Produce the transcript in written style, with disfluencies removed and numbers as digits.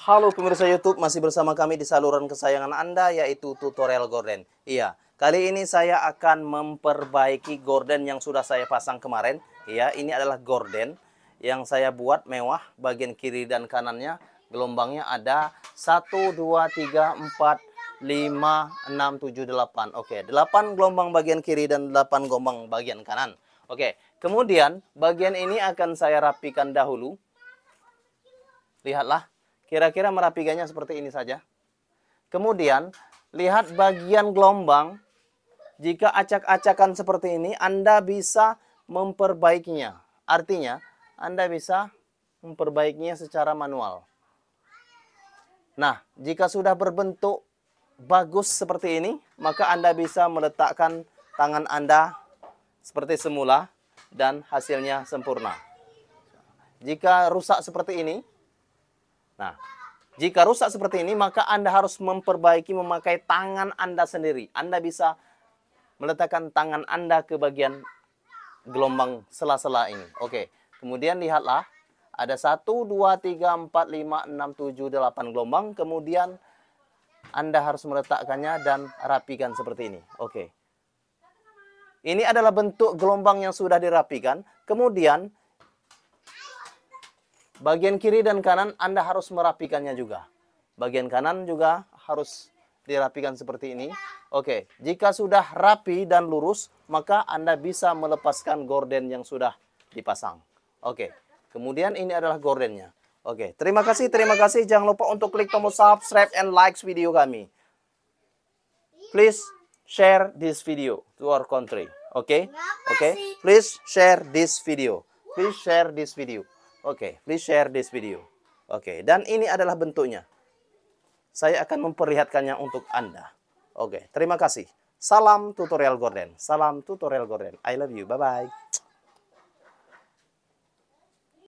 Halo pemirsa YouTube, masih bersama kami di saluran kesayangan Anda, yaitu tutorial gorden. Iya, kali ini saya akan memperbaiki gorden yang sudah saya pasang kemarin. Iya, ini adalah gorden yang saya buat mewah, bagian kiri dan kanannya. Gelombangnya ada 1, 2, 3, 4, 5, 6, 7, 8. Oke, 8 gelombang bagian kiri dan 8 gelombang bagian kanan. Oke, kemudian bagian ini akan saya rapikan dahulu. Lihatlah. Kira-kira merapikannya seperti ini saja. Kemudian, lihat bagian gelombang. Jika acak-acakan seperti ini, Anda bisa memperbaikinya. Artinya, Anda bisa memperbaikinya secara manual. Nah, jika sudah berbentuk bagus seperti ini, maka Anda bisa meletakkan tangan Anda seperti semula dan hasilnya sempurna. Jika rusak seperti ini, nah, jika rusak seperti ini, maka Anda harus memperbaiki memakai tangan Anda sendiri. Anda bisa meletakkan tangan Anda ke bagian gelombang sela-sela ini. Oke, kemudian lihatlah. Ada 1, 2, 3, 4, 5, 6, 7, 8 gelombang. Kemudian Anda harus meletakkannya dan rapikan seperti ini. Oke. Ini adalah bentuk gelombang yang sudah dirapikan. Kemudian bagian kiri dan kanan Anda harus merapikannya juga. Bagian kanan juga harus dirapikan seperti ini. Oke, jika sudah rapi dan lurus, maka Anda bisa melepaskan gorden yang sudah dipasang. Oke, kemudian ini adalah gordennya. Oke, terima kasih. Jangan lupa untuk klik tombol subscribe and like video kami. Please share this video to our country. Oke, please share this video. Please share this video. Oke, please share this video. Oke, dan ini adalah bentuknya. Saya akan memperlihatkannya untuk Anda. Oke, terima kasih. Salam tutorial gorden. Salam tutorial gorden. I love you. Bye-bye.